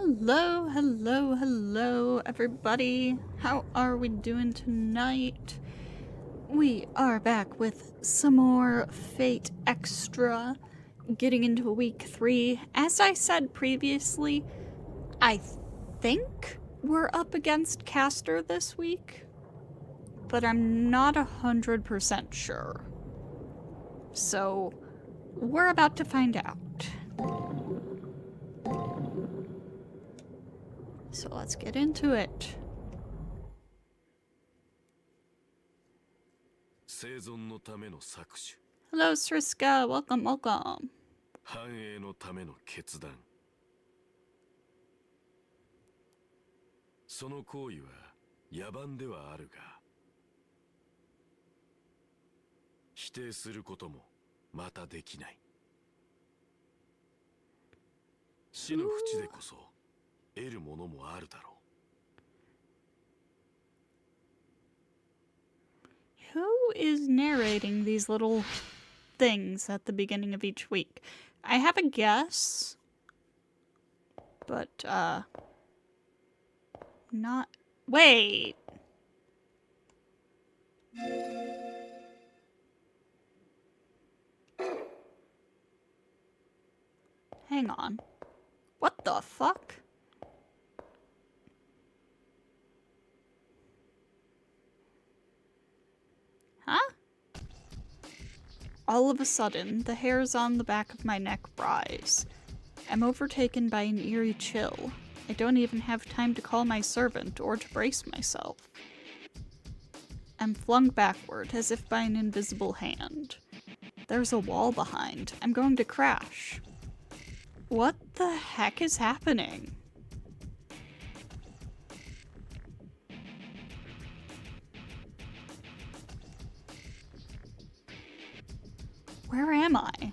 Hello, hello, hello, everybody. How are we doing tonight? We are back with some more Fate Extra, getting into week 3. As I said previously, I think we're up against Caster this week, but I'm not 100% sure. So, we're about to find out. So let's get into it. Hello, Sriska. Welcome, welcome. 繁栄のための決断。その行為は野蛮ではあるが、否定することもまたできない。死の淵でこそ得るものもあるだろう。Who is narrating these little things at the beginning of each week? I have a guess, but, not... Wait! Hang on. What the fuck? Huh? All of a sudden, the hairs on the back of my neck rise. I'm overtaken by an eerie chill. I don't even have time to call my servant or to brace myself. I'm flung backward as if by an invisible hand. There's a wall behind. I'm going to crash. What the heck is happening? Where am I?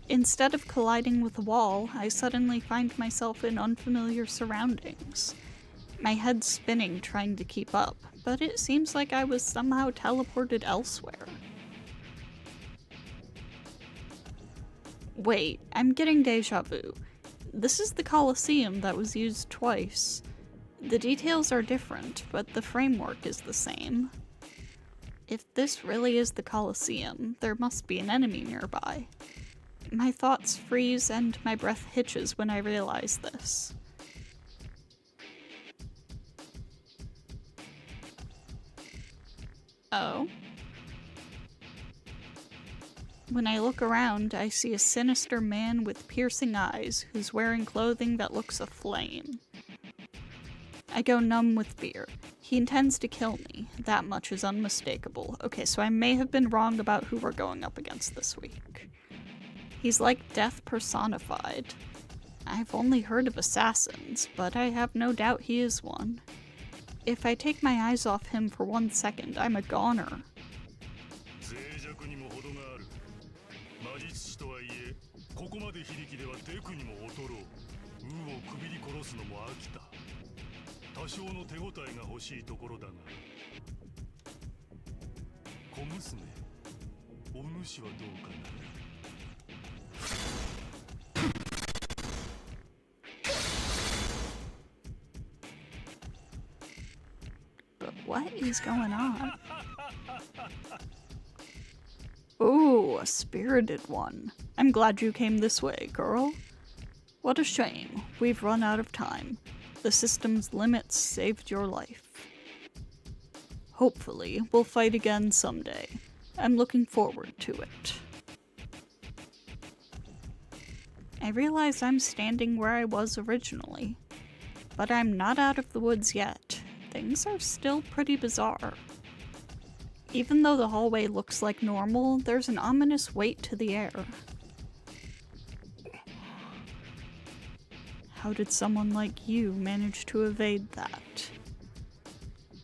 Instead of colliding with a wall, I suddenly find myself in unfamiliar surroundings. My head's spinning trying to keep up, but it seems like I was somehow teleported elsewhere. Wait, I'm getting deja vu. This is the Colosseum that was used twice. The details are different, but the framework is the same. If this really is the Colosseum, there must be an enemy nearby. My thoughts freeze and my breath hitches when I realize this. Oh? When I look around, I see a sinister man with piercing eyes who's wearing clothing that looks aflame. I go numb with fear. He intends to kill me. That much is unmistakable. Okay, so I may have been wrong about who we're going up against this week. He's like death personified. I've only heard of assassins, but I have no doubt he is one. If I take my eyes off him for 1 second, I'm a goner. But what is going on? Ooh, a spirited one. I'm glad you came this way, girl. What a shame. We've run out of time. The system's limits saved your life. Hopefully, we'll fight again someday. I'm looking forward to it. I realize I'm standing where I was originally, but I'm not out of the woods yet. Things are still pretty bizarre. Even though the hallway looks like normal, there's an ominous weight to the air. How did someone like you manage to evade that?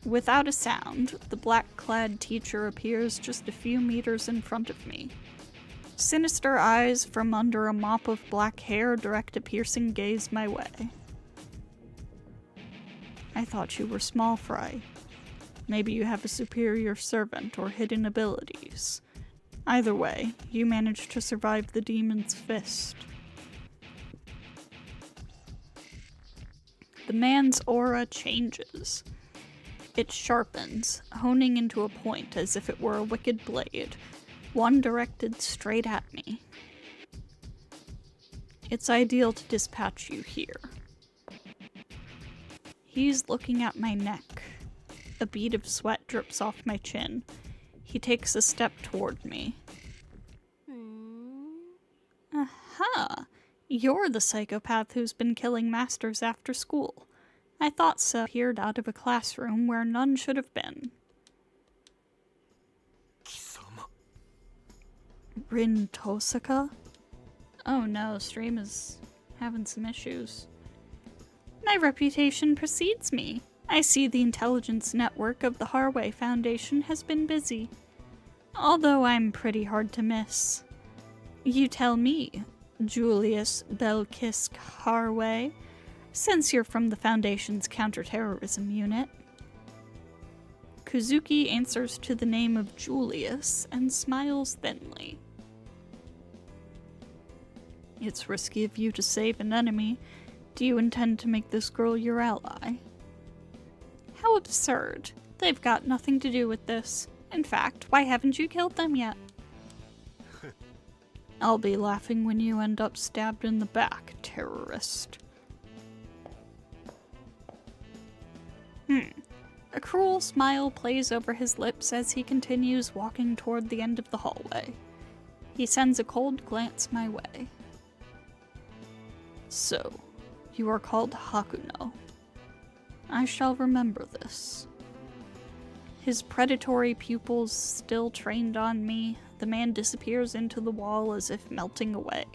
Without a sound, the black-clad teacher appears just a few meters in front of me. Sinister eyes from under a mop of black hair direct a piercing gaze my way. I thought you were small fry. Maybe you have a superior servant or hidden abilities. Either way, you managed to survive the demon's fist. The man's aura changes. It sharpens, honing into a point as if it were a wicked blade, one directed straight at me. It's ideal to dispatch you here. He's looking at my neck. A bead of sweat drips off my chin. He takes a step toward me. Aha! You're the psychopath who's been killing masters after school. I thought so. Appeared out of a classroom where none should have been. Rin Tosaka? Oh no, stream is having some issues. My reputation precedes me. I see the intelligence network of the Harway Foundation has been busy. Although I'm pretty hard to miss. You tell me, Julius Belkisk Harway, since you're from the Foundation's counterterrorism unit. Kuzuki answers to the name of Julius and smiles thinly. It's risky of you to save an enemy. Do you intend to make this girl your ally? How absurd. They've got nothing to do with this. In fact, why haven't you killed them yet? I'll be laughing when you end up stabbed in the back, terrorist. A cruel smile plays over his lips as he continues walking toward the end of the hallway. He sends a cold glance my way. So, you are called Hakuno. I shall remember this. His predatory pupils still trained on me, the man disappears into the wall as if melting away.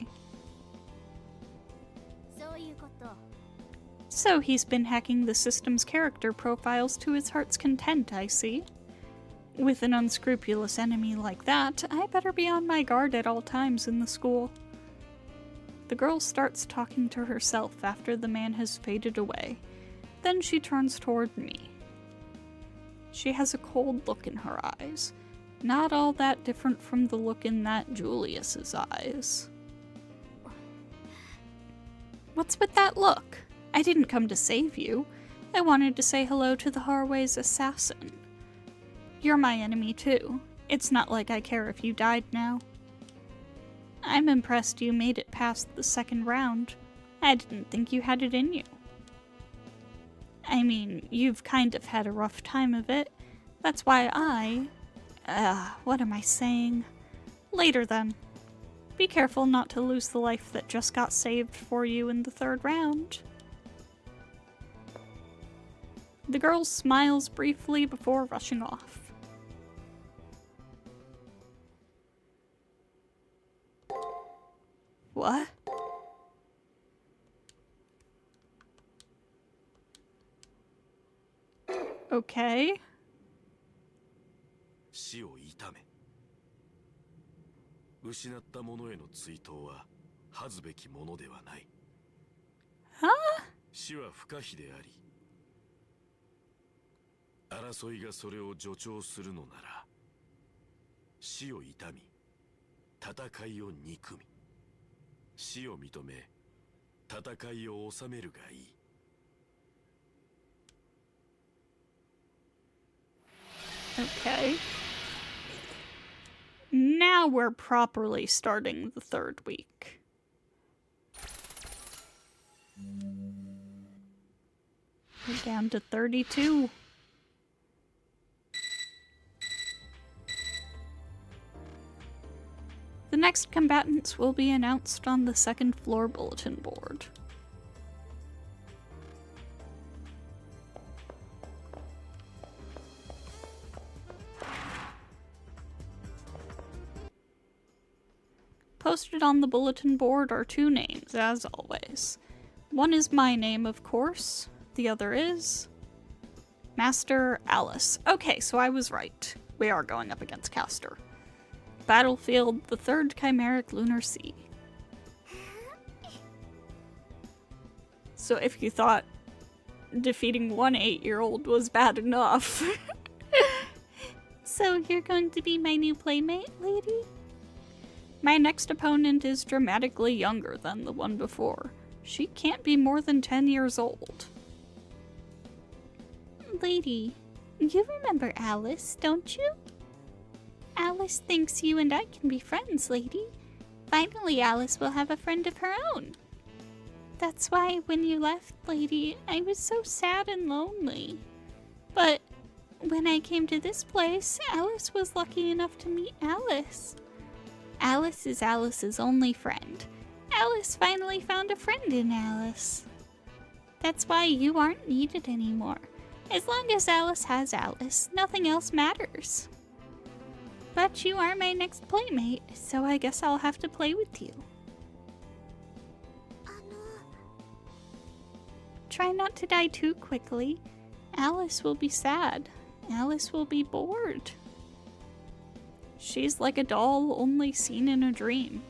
So he's been hacking the system's character profiles to his heart's content, I see. With an unscrupulous enemy like that, I better be on my guard at all times in the school. The girl starts talking to herself after the man has faded away. Then she turns toward me. She has a cold look in her eyes, not all that different from the look in that Julius's eyes. What's with that look? I didn't come to save you. I wanted to say hello to the Harway's assassin. You're my enemy too. It's not like I care if you died now. I'm impressed you made it past the second round. I didn't think you had it in you. I mean, you've kind of had a rough time of it. That's why what am I saying? Later then. Be careful not to lose the life that just got saved for you in the third round. The girl smiles briefly before rushing off. What? Okay. 死を悼め。失った者への追悼は恥ずべきものではない。Huh? 死は不可避であり、争いがそれを助長するのなら、死を悼み、戦いを憎み、死を認め、戦いを収めるがいい。Okay. Now we're properly starting the third week. We're down to 32. The next combatants will be announced on the second floor bulletin board. Posted on the bulletin board are two names, as always. One is my name, of course. The other is Master Alice. Okay, so I was right. We are going up against Castor. Battlefield, the third Chimeric Lunar Sea. So if you thought defeating one 8-year-old was bad enough. So you're going to be my new playmate, lady? My next opponent is dramatically younger than the one before. She can't be more than 10 years old. Lady, you remember Alice, don't you? Alice thinks you and I can be friends, lady. Finally, Alice will have a friend of her own. That's why when you left, lady, I was so sad and lonely. But when I came to this place, Alice was lucky enough to meet Alice. Alice is Alice's only friend. Alice finally found a friend in Alice. That's why you aren't needed anymore. As long as Alice has Alice, nothing else matters. But you are my next playmate, so I guess I'll have to play with you. Try not to die too quickly. Alice will be sad. Alice will be bored. She's like a doll only seen in a dream.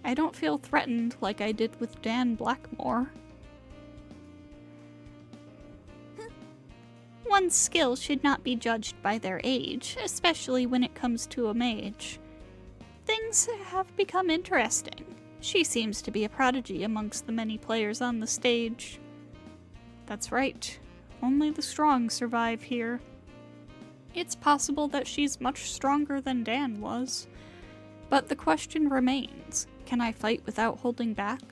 I don't feel threatened like I did with Dan Blackmore. One's skill should not be judged by their age, especially when it comes to a mage. Things have become interesting. She seems to be a prodigy amongst the many players on the stage. That's right. Only the strong survive here. It's possible that she's much stronger than Dan was. But the question remains, can I fight without holding back?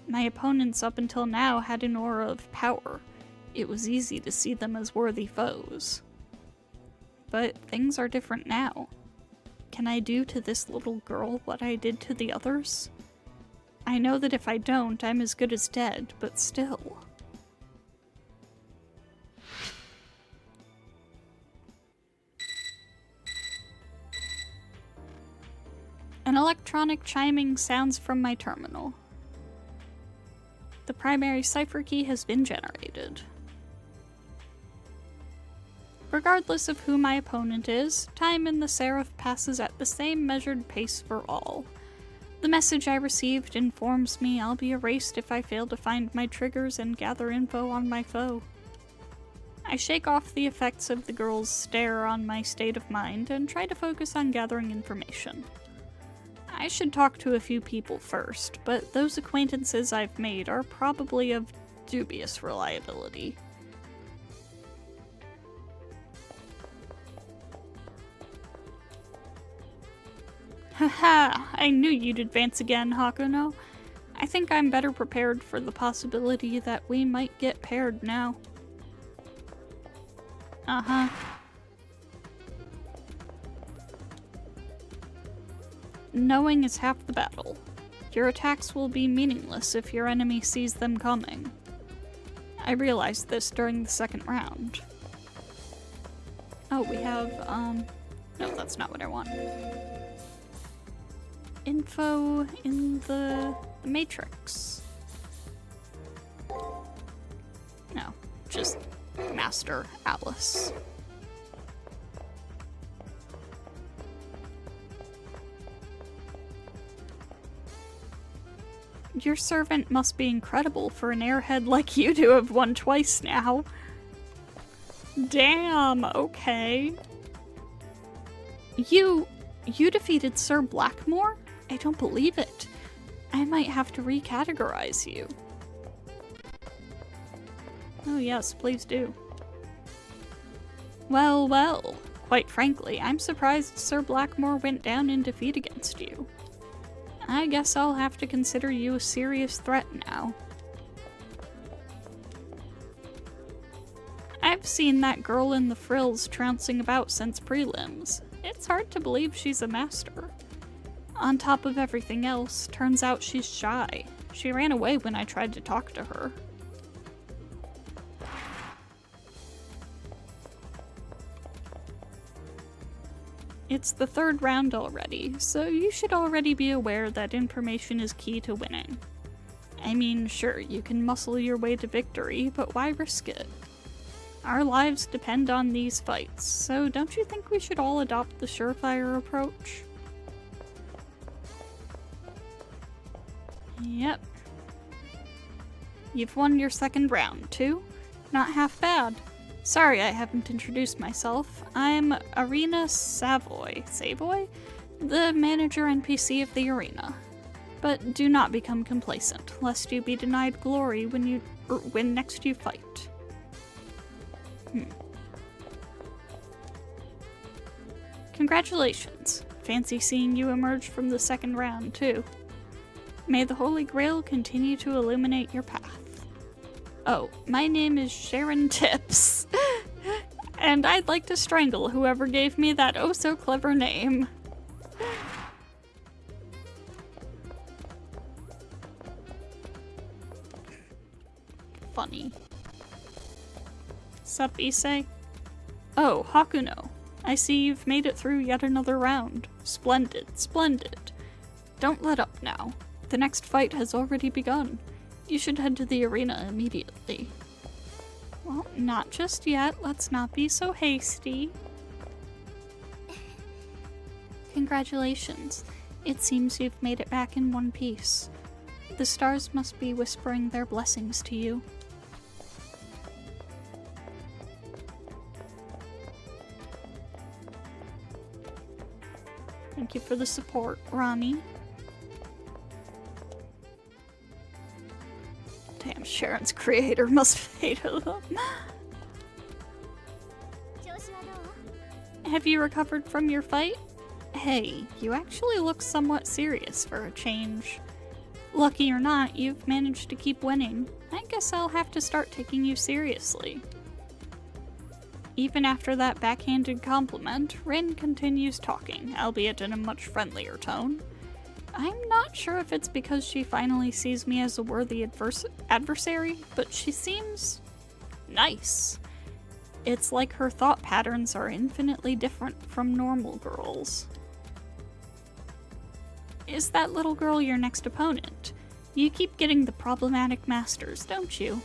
My opponents up until now had an aura of power. It was easy to see them as worthy foes. But things are different now. Can I do to this little girl what I did to the others? I know that if I don't, I'm as good as dead, but still. An electronic chiming sounds from my terminal. The primary cipher key has been generated. Regardless of who my opponent is, time in the Seraph passes at the same measured pace for all. The message I received informs me I'll be erased if I fail to find my triggers and gather info on my foe. I shake off the effects of the girl's stare on my state of mind and try to focus on gathering information. I should talk to a few people first, but those acquaintances I've made are probably of dubious reliability. Haha, I knew you'd advance again, Hakuno. I think I'm better prepared for the possibility that we might get paired now. Uh-huh. Knowing is half the battle. Your attacks will be meaningless if your enemy sees them coming. I realized this during the second round. Oh, we have, no, that's not what I want. Info in the Matrix. No, just Master Alice. Your servant must be incredible for an airhead like you to have won twice now. Damn, okay. You defeated Sir Blackmore? I don't believe it. I might have to recategorize you. Oh yes, please do. Well, well. Quite frankly, I'm surprised Sir Blackmore went down in defeat against you. I guess I'll have to consider you a serious threat now. I've seen that girl in the frills trouncing about since prelims. It's hard to believe she's a master. On top of everything else, turns out she's shy. She ran away when I tried to talk to her. It's the third round already, so you should already be aware that information is key to winning. I mean, sure, you can muscle your way to victory, but why risk it? Our lives depend on these fights, so don't you think we should all adopt the surefire approach? Yep. You've won your second round, too. Not half bad. Sorry I haven't introduced myself. I'm Arena Savoy, the manager NPC of the arena. But do not become complacent, lest you be denied glory when next you fight. Congratulations. Fancy seeing you emerge from the second round, too. May the Holy Grail continue to illuminate your path. Oh, my name is Sharon Tips. And I'd like to strangle whoever gave me that oh-so-clever name. Funny. Sup, Issei? Oh, Hakuno. I see you've made it through yet another round. Splendid, splendid. Don't let up now. The next fight has already begun. You should head to the arena immediately. Well, not just yet. Let's not be so hasty. Congratulations. It seems you've made it back in one piece. The stars must be whispering their blessings to you. Thank you for the support, Ronnie. Damn, Sharon's creator must have hated them. Have you recovered from your fight? Hey, you actually look somewhat serious for a change. Lucky or not, you've managed to keep winning. I guess I'll have to start taking you seriously. Even after that backhanded compliment, Rin continues talking, albeit in a much friendlier tone. I'm not sure if it's because she finally sees me as a worthy adversary, but she seems nice. It's like her thought patterns are infinitely different from normal girls. Is that little girl your next opponent? You keep getting the problematic masters, don't you?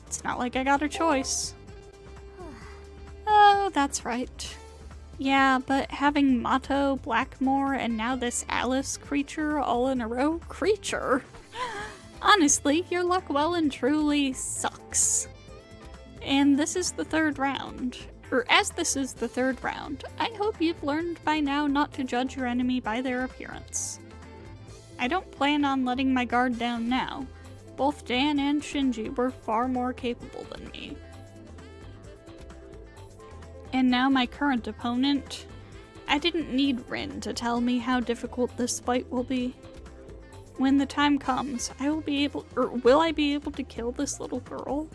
It's not like I got a choice. Oh, that's right. Yeah, but having Mato, Blackmore, and now this Alice creature all in a row? Creature? Honestly, your luck well and truly sucks. And this is the third round. Or as this is the third round, I hope you've learned by now not to judge your enemy by their appearance. I don't plan on letting my guard down now. Both Dan and Shinji were far more capable than me. And now my current opponent. I didn't need Rin to tell me how difficult this fight will be. When the time comes, will I be able to kill this little girl?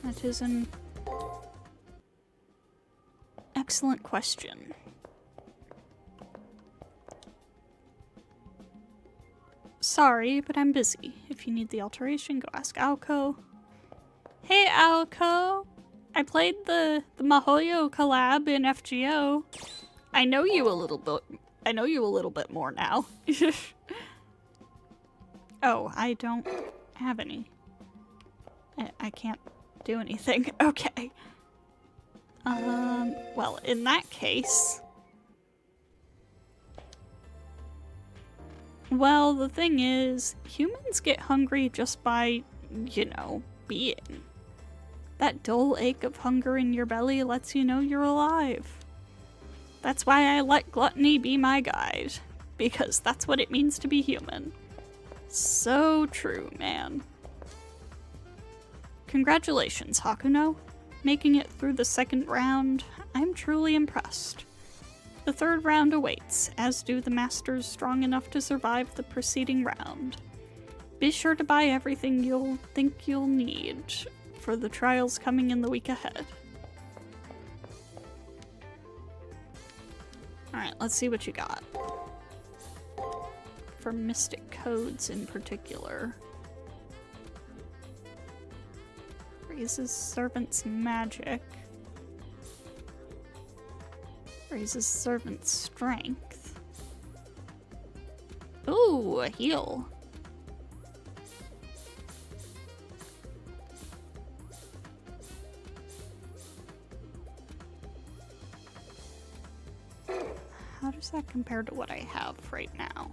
That is an excellent question. Sorry, but I'm busy. If you need the alteration, go ask Aoko. Hey, Aoko! I played the Mahoyo collab in FGO. I know you a little bit more now. Oh, I don't have any. I can't do anything. Okay. Well, in that case... Well, the thing is, humans get hungry just by, you know, being. That dull ache of hunger in your belly lets you know you're alive. That's why I let gluttony be my guide, because that's what it means to be human. So true, man. Congratulations, Hakuno. Making it through the second round, I'm truly impressed. The third round awaits, as do the masters strong enough to survive the preceding round. Be sure to buy everything you'll think you'll need for the trials coming in the week ahead. Alright, let's see what you got. For Mystic Codes in particular. Raises Servant's Magic. Raises Servant's Strength. Ooh, a heal. How does that compare to what I have right now?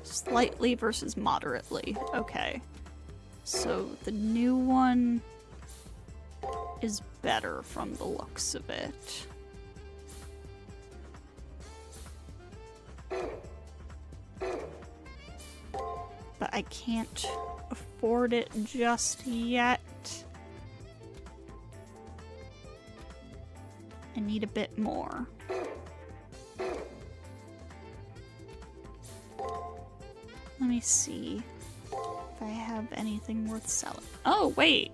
Slightly versus moderately. Okay. So the new one is better from the looks of it. I can't afford it just yet. I need a bit more. Let me see if I have anything worth selling. Oh, wait.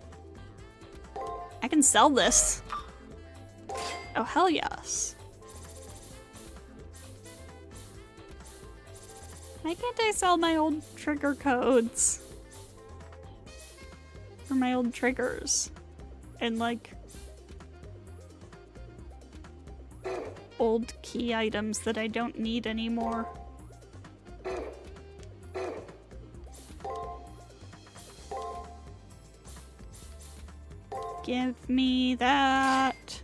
I can sell this. Oh, hell yes. Why can't I sell my old trigger codes? Or my old triggers? And like old key items that I don't need anymore. Give me that.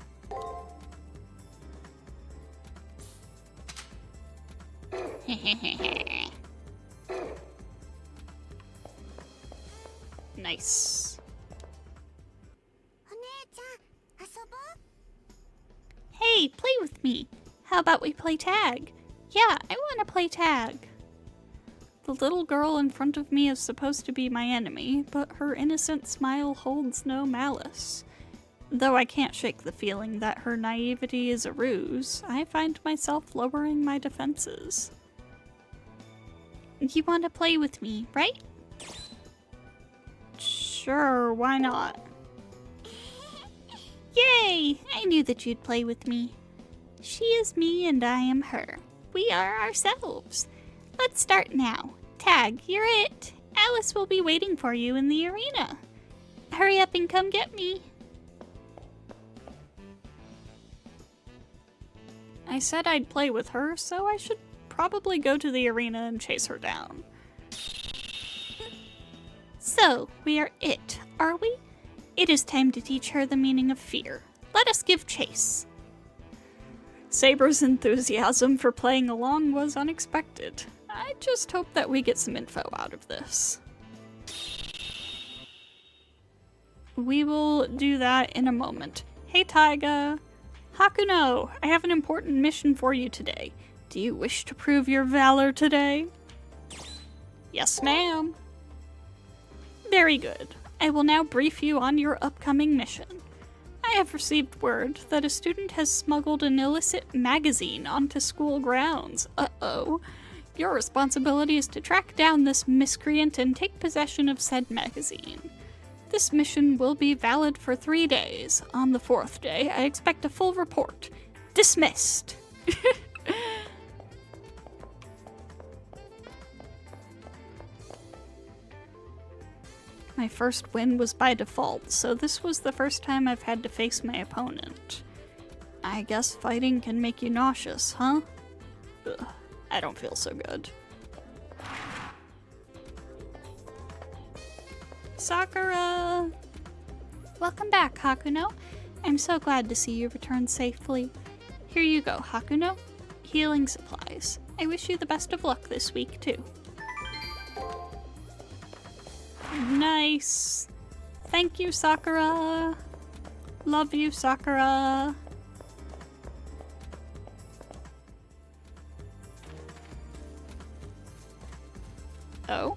Nice. Hey, play with me. How about we play tag? Yeah, I want to play tag. The little girl in front of me is supposed to be my enemy, but her innocent smile holds no malice. Though I can't shake the feeling that her naivety is a ruse, I find myself lowering my defenses. You want to play with me, right? Sure, why not? Yay! I knew that you'd play with me. She is me and I am her. We are ourselves. Let's start now. Tag, you're it. Alice will be waiting for you in the arena. Hurry up and come get me. I said I'd play with her, so I should probably go to the arena and chase her down. So, we are it, are we? It is time to teach her the meaning of fear. Let us give chase. Saber's enthusiasm for playing along was unexpected. I just hope that we get some info out of this. We will do that in a moment. Hey Taiga! Hakuno, I have an important mission for you today. Do you wish to prove your valor today? Yes, ma'am. Very good. I will now brief you on your upcoming mission. I have received word that a student has smuggled an illicit magazine onto school grounds. Uh-oh. Your responsibility is to track down this miscreant and take possession of said magazine. This mission will be valid for 3 days. On the 4th day, I expect a full report. Dismissed. My first win was by default, so this was the first time I've had to face my opponent. I guess fighting can make you nauseous, huh? Ugh, I don't feel so good. Sakura! Welcome back, Hakuno. I'm so glad to see you return safely. Here you go, Hakuno. Healing supplies. I wish you the best of luck this week, too. Nice. Thank you, Sakura. Love you, Sakura. Oh?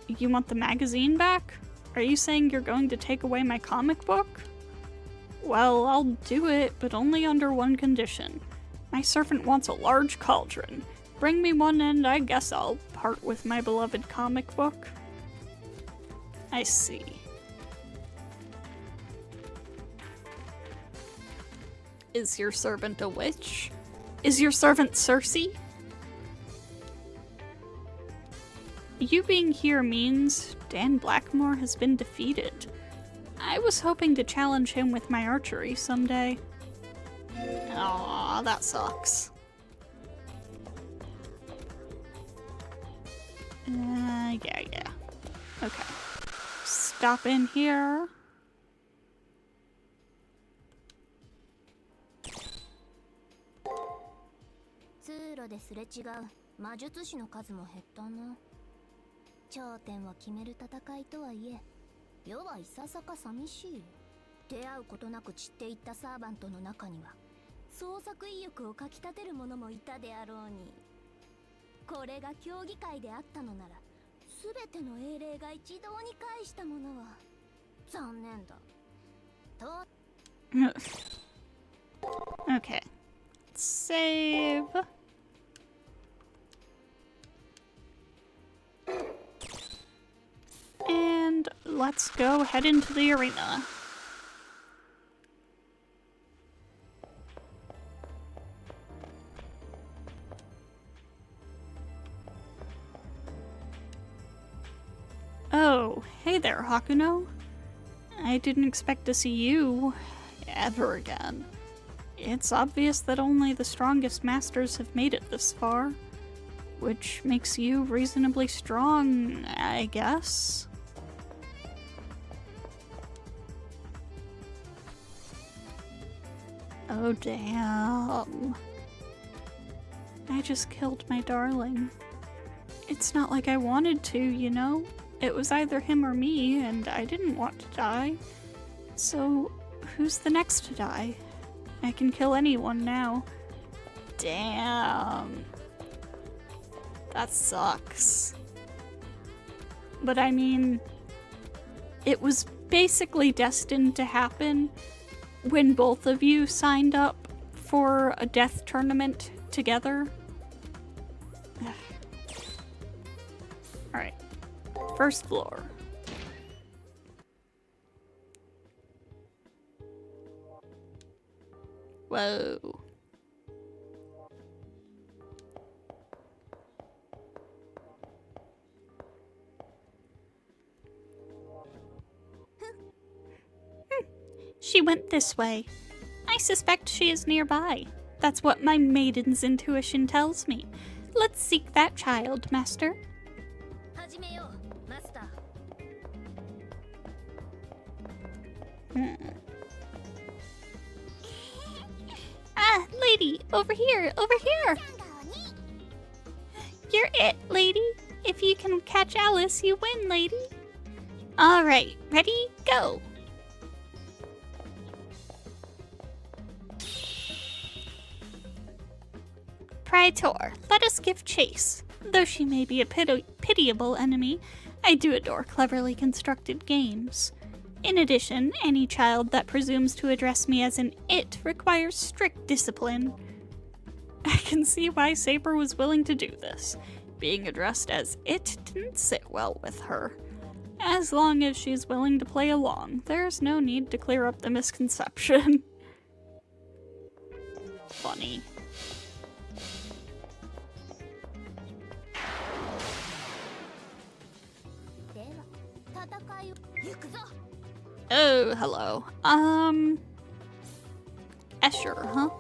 You want the magazine back? Are you saying you're going to take away my comic book? Well, I'll do it, but only under one condition. My servant wants a large cauldron. Bring me one and I guess I'll part with my beloved comic book. I see. Is your servant a witch? Is your servant Cersei? You being here means Dan Blackmore has been defeated. I was hoping to challenge him with my archery someday. Aw, that sucks. Yeah. Okay. Stop in here. これが競技会であったのなら、すべての英霊が一堂に会したものは残念だ。と。Okay. Save. And let's go head into the arena. Oh, hey there, Hakuno. I didn't expect to see you ever again. It's obvious that only the strongest masters have made it this far, which makes you reasonably strong, I guess. Oh damn. I just killed my darling. It's not like I wanted to, you know? It was either him or me, and I didn't want to die. So, who's the next to die? I can kill anyone now. Damn. That sucks. But I mean, it was basically destined to happen when both of you signed up for a death tournament together. Alright. First floor. Whoa. She went this way. I suspect she is nearby. That's what my maiden's intuition tells me. Let's seek that child, Master. Ah, lady, over here, over here! You're it, lady. If you can catch Alice, you win, lady. Alright, ready, go! Praetor, let us give chase. Though she may be a pitiable enemy, I do adore cleverly constructed games. In addition, any child that presumes to address me as an it requires strict discipline. I can see why Saber was willing to do this. Being addressed as it didn't sit well with her. As long as she's willing to play along, there's no need to clear up the misconception. Funny. Oh, hello. Escher, huh?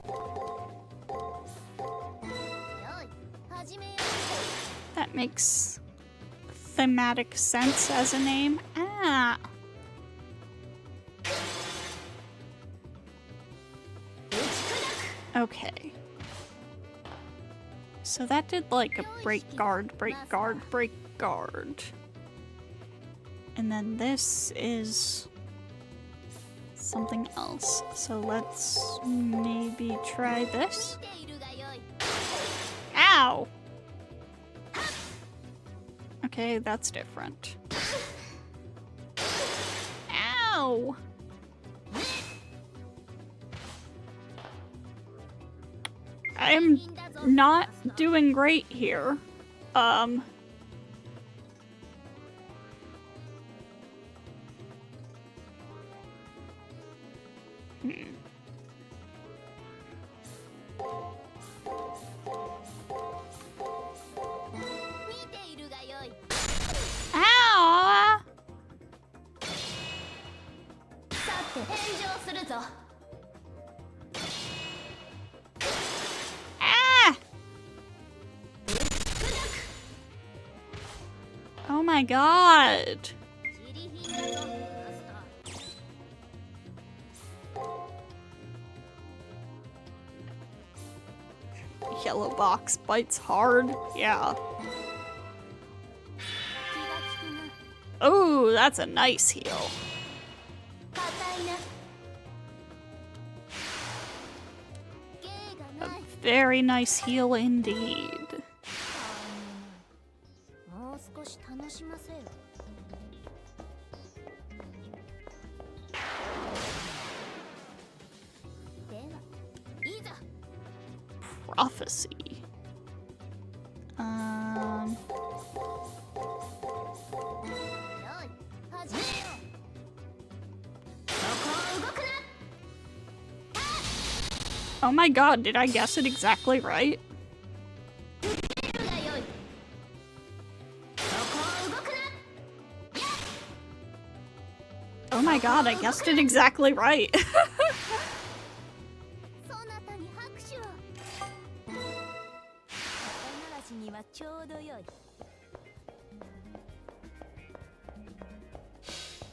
That makes thematic sense as a name. Ah. Okay. So that did like a break guard, break guard, break guard. And then this is something else. So let's maybe try this. Ow! Okay, that's different. Ow! I'm not doing great here. Ow! Ah! Oh my god! Yellow box bites hard. Yeah. Oh, that's a nice heal. A very nice heal indeed. see. Oh my god, did I guess it exactly right? Oh my god, I guessed it exactly right.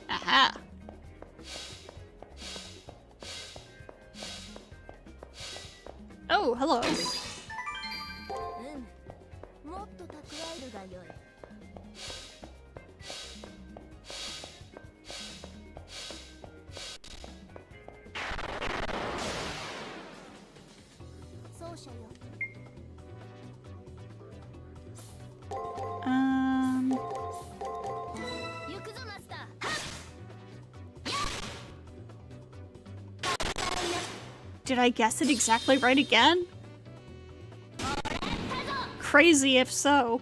Aha. Oh, hello. Did I guess it exactly right again? Crazy if so.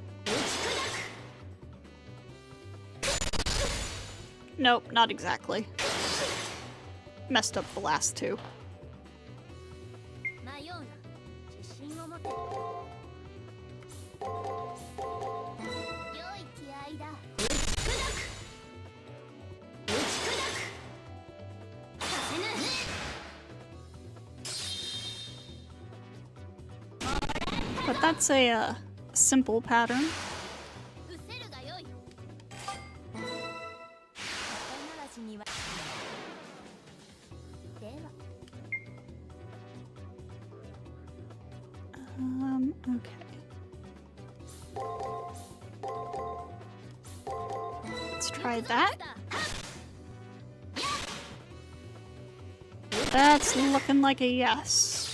Nope, not exactly. Messed up the last two. But that's a simple pattern. Okay. Let's try that. That's looking like a yes.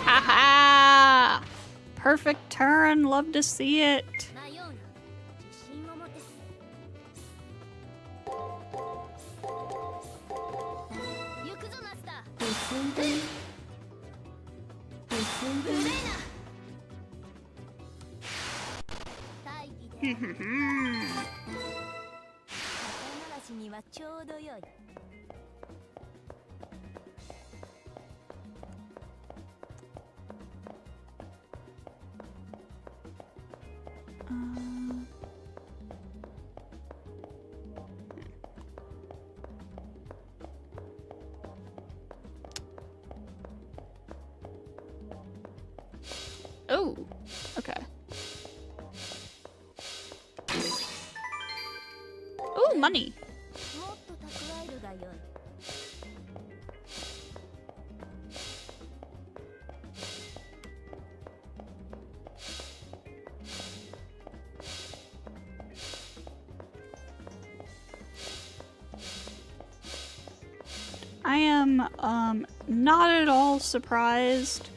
Haha! Perfect turn, love to see it. Oh, okay. Oh, money. I am not at all surprised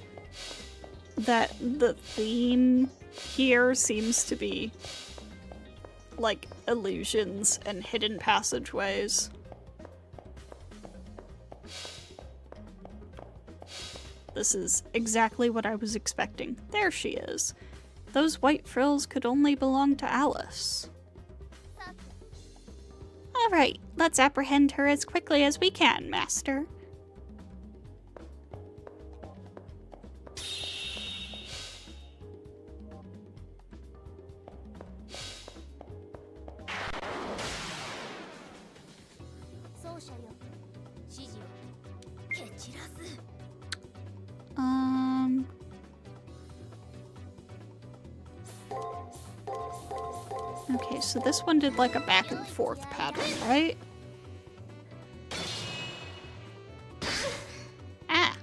that the theme here seems to be like illusions and hidden passageways. This is exactly what I was expecting. There she is. Those white frills could only belong to Alice. Alright, let's apprehend her as quickly as we can, Master. Okay, so this one did like a back and forth pattern, right? Ah!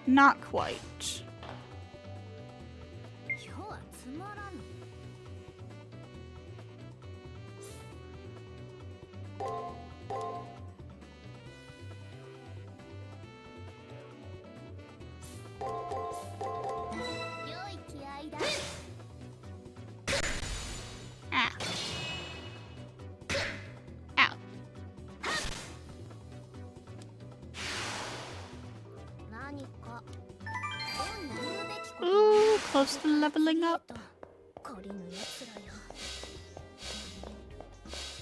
Not quite. Ooh, close to leveling up.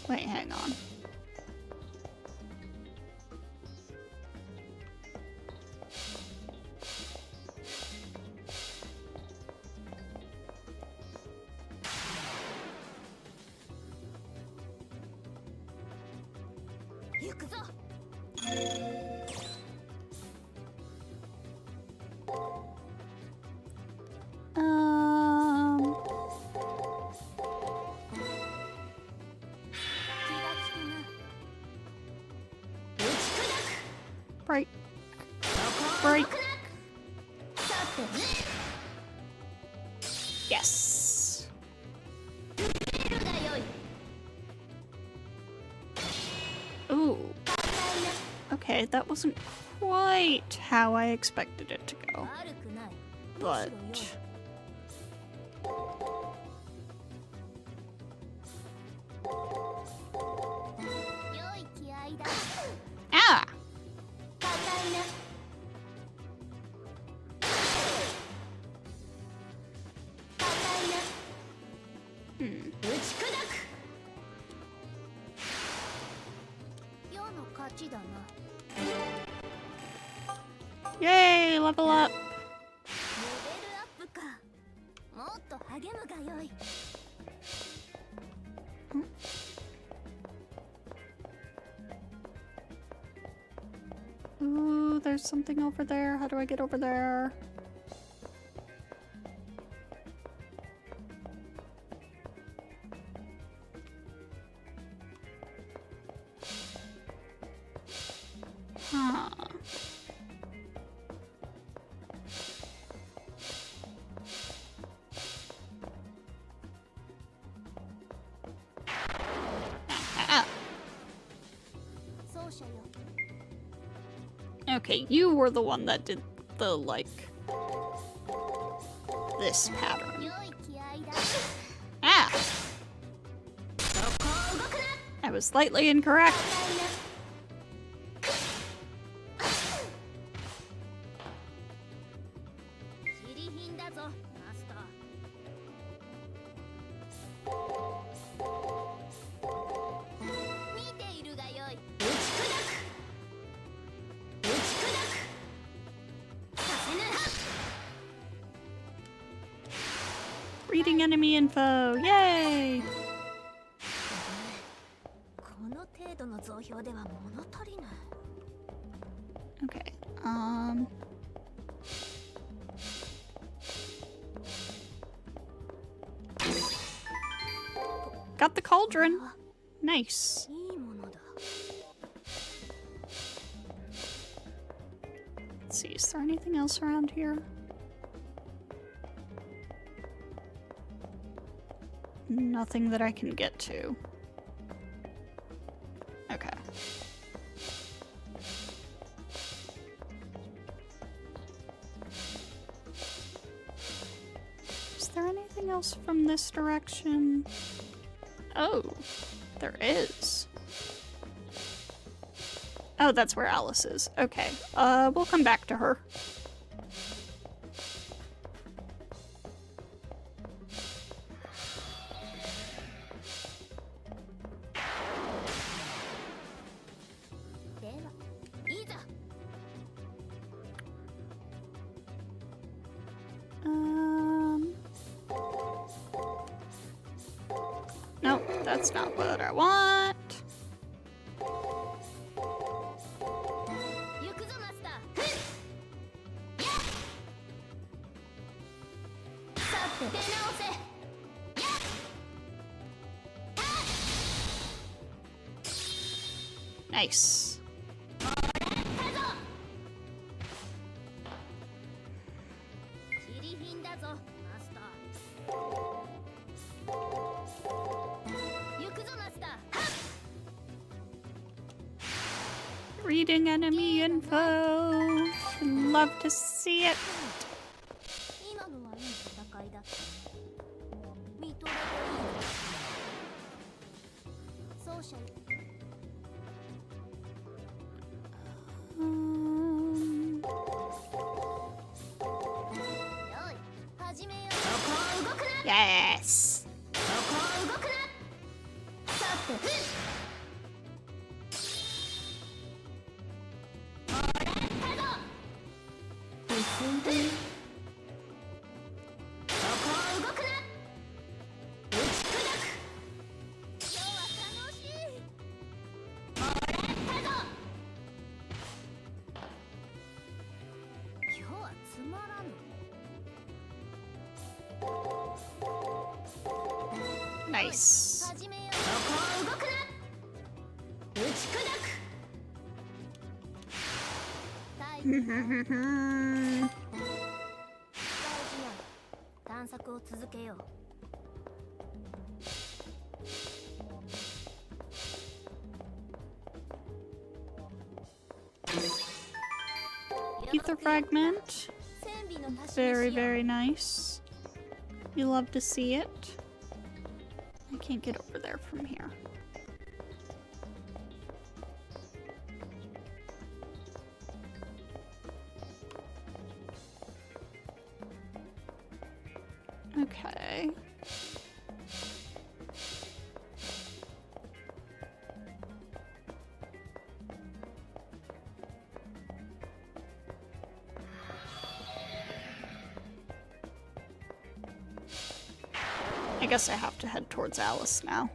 Wait, hang on. Break. Break. Yes. Ooh. Okay, that wasn't quite how I expected it to go. But... Ah! Yay, level up. Ooh, there's something over there. How do I get over there? Huh. Okay, you were the one that did the, like, this pattern. Ah! I was slightly incorrect. Reading enemy info, yay! Okay, got the cauldron. Nice. Let's see, is there anything else around here? Nothing that I can get to. Okay. Is there anything else from this direction? Oh, there is. Oh, that's where Alice is. Okay, we'll come back to her. Nope, that's not what I want. Nice. Reading enemy info. Love to see it. Yes. そこを動くな。さて、俺だぞ。進んで。そこを動くな。打ち砕く。今日は楽しい。俺だぞ。今日はつまらぬ。 Nice. 始めよう。そこを動くな。打ち砕く。大事な探索を続けよう。 Ether fragment. 戦備の足しにし Very, よう。 very nice. You love to see it. I can't get over there from here. Okay. I guess I have to head towards Alice now.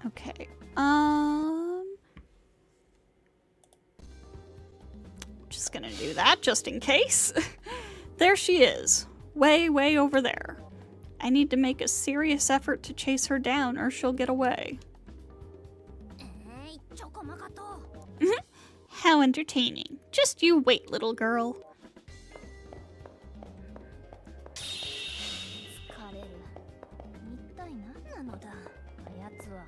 Okay. Just gonna do that just in case. There she is. Way, way over there. I need to make a serious effort to chase her down or she'll get away. How entertaining. Just you wait, little girl. 疲れる。一体何なのだ、あやつは。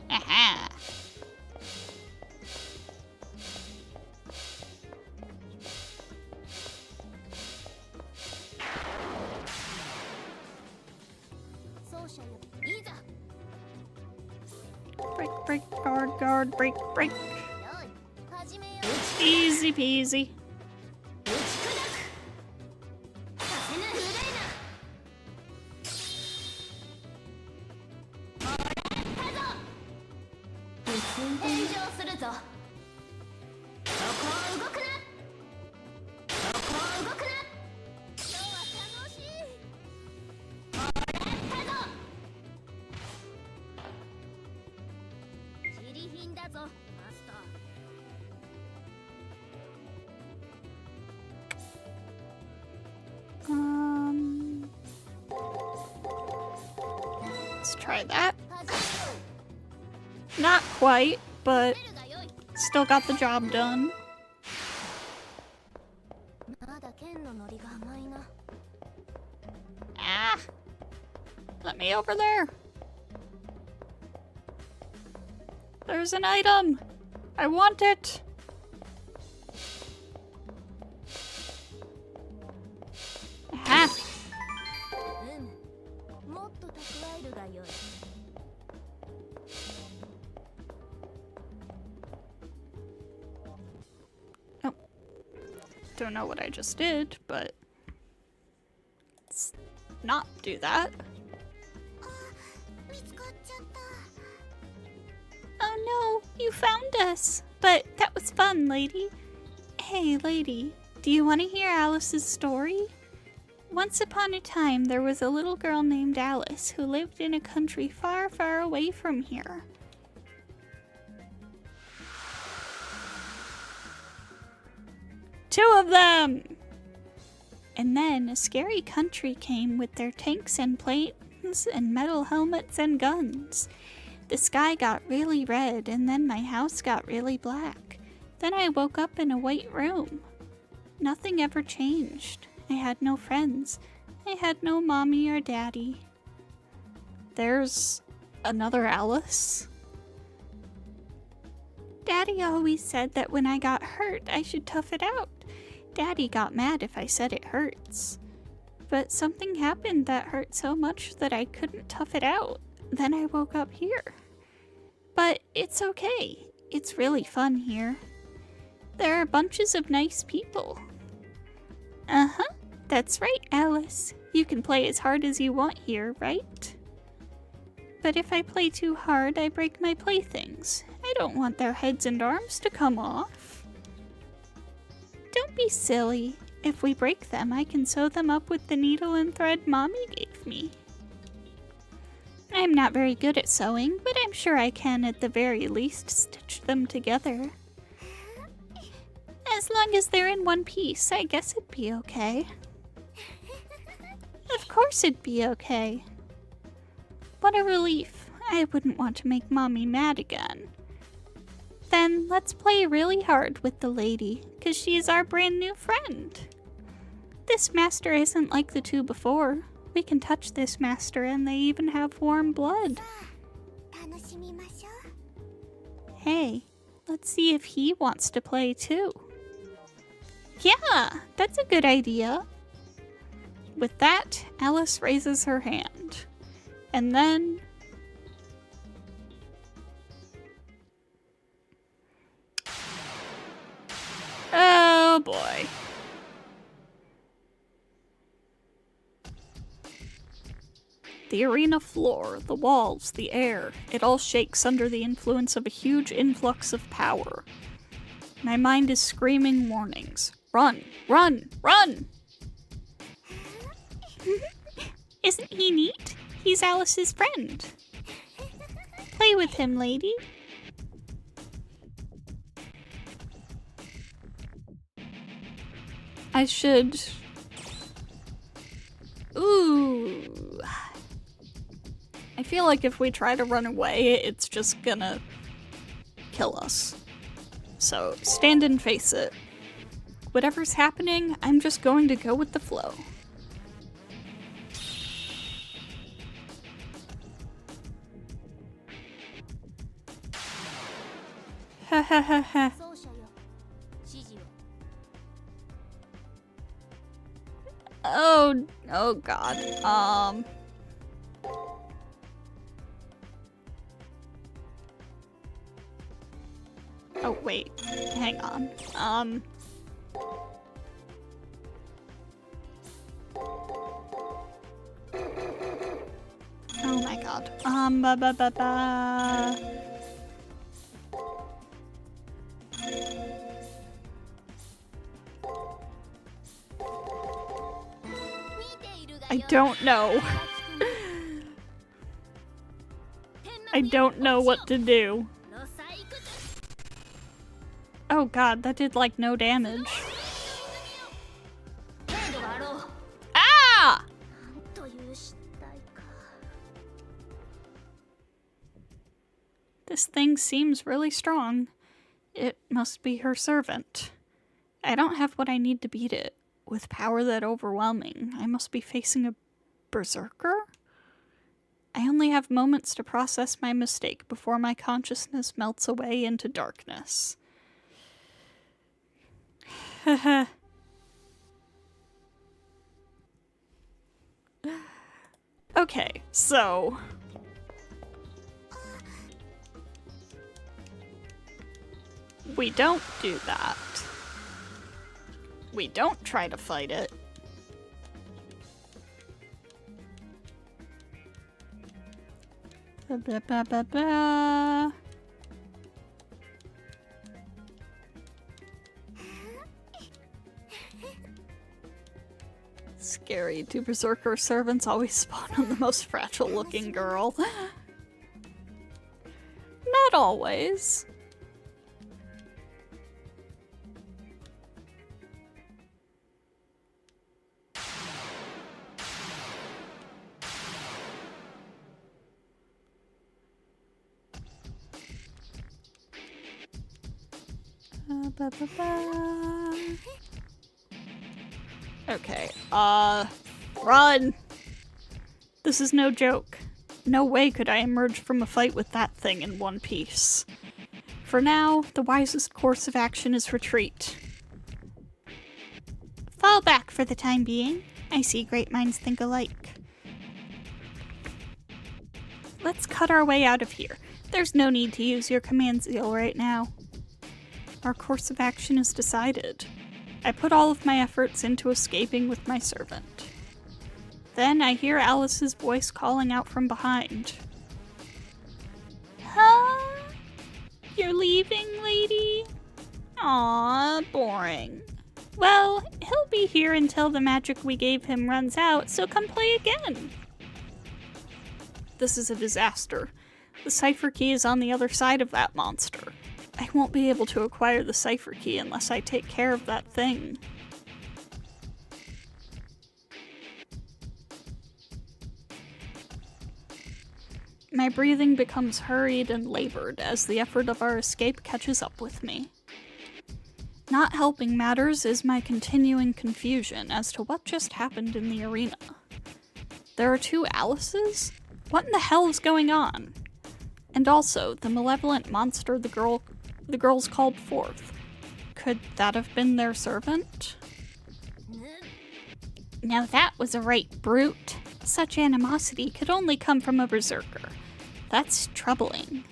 Aha. Break, break, guard, guard, break, break. Easy peasy. Let's try that. Not quite, but still got the job done. Ah! Let me over there. There's an item. I want it. Aha. Oh. Don't know what I just did, but let's not do that. Oh no, you found us. But that was fun, lady. Hey, lady, do you want to hear Alice's story? Once upon a time, there was a little girl named Alice who lived in a country far, far away from here. Two of them! And then a scary country came with their tanks and planes and metal helmets and guns. The sky got really red, and then my house got really black. Then I woke up in a white room. Nothing ever changed. I had no friends. I had no mommy or daddy. There's another Alice. Daddy always said that when I got hurt, I should tough it out. Daddy got mad if I said it hurts. But something happened that hurt so much that I couldn't tough it out. Then I woke up here. But it's okay. It's really fun here. There are bunches of nice people. Uh-huh. That's right, Alice. You can play as hard as you want here, right? But if I play too hard, I break my playthings. I don't want their heads and arms to come off. Don't be silly. If we break them, I can sew them up with the needle and thread Mommy gave me. I'm not very good at sewing, but I'm sure I can at the very least stitch them together. As long as they're in one piece, I guess it'd be okay. Of course it'd be okay. What a relief. I wouldn't want to make Mommy mad again. Then let's play really hard with the lady, 'cause she's our brand new friend. This master isn't like the two before. We can touch this master and they even have warm blood. Hey, let's see if he wants to play too. Yeah, that's a good idea. With that, Alice raises her hand. And then... oh boy. The arena floor, the walls, the air, it all shakes under the influence of a huge influx of power. My mind is screaming warnings. Run! Run! Run! Isn't he neat? He's Alice's friend. Play with him, lady. I should... ooh... I feel like if we try to run away, it's just gonna kill us. So, stand and face it. Whatever's happening, I'm just going to go with the flow. Ha ha ha ha. Oh god. Oh wait, hang on. Oh my god. I don't know. I don't know what to do. Oh god, that did like no damage. Ah! This thing seems really strong. It must be her servant. I don't have what I need to beat it. With power that overwhelming, I must be facing a berserker? I only have moments to process my mistake before my consciousness melts away into darkness. Haha. Okay, so... we don't do that. We don't try to fight it. Ba-ba-ba-ba. Scary. Do berserker servants always spawn on the most fragile looking girl? Not always. Okay, run! This is no joke. No way could I emerge from a fight with that thing in one piece. For now, the wisest course of action is retreat. Fall back for the time being. I see great minds think alike. Let's cut our way out of here. There's no need to use your command zeal right now. Our course of action is decided. I put all of my efforts into escaping with my servant. Then I hear Alice's voice calling out from behind. Huh? You're leaving, lady? Aw, boring. Well, he'll be here until the magic we gave him runs out, so come play again. This is a disaster. The cipher key is on the other side of that monster. I won't be able to acquire the cipher key unless I take care of that thing. My breathing becomes hurried and labored as the effort of our escape catches up with me. Not helping matters is my continuing confusion as to what just happened in the arena. There are two Alices? What in the hell is going on? And also, the malevolent monster the girls called forth. Could that have been their servant? Now that was a right brute. Such animosity could only come from a berserker. That's troubling.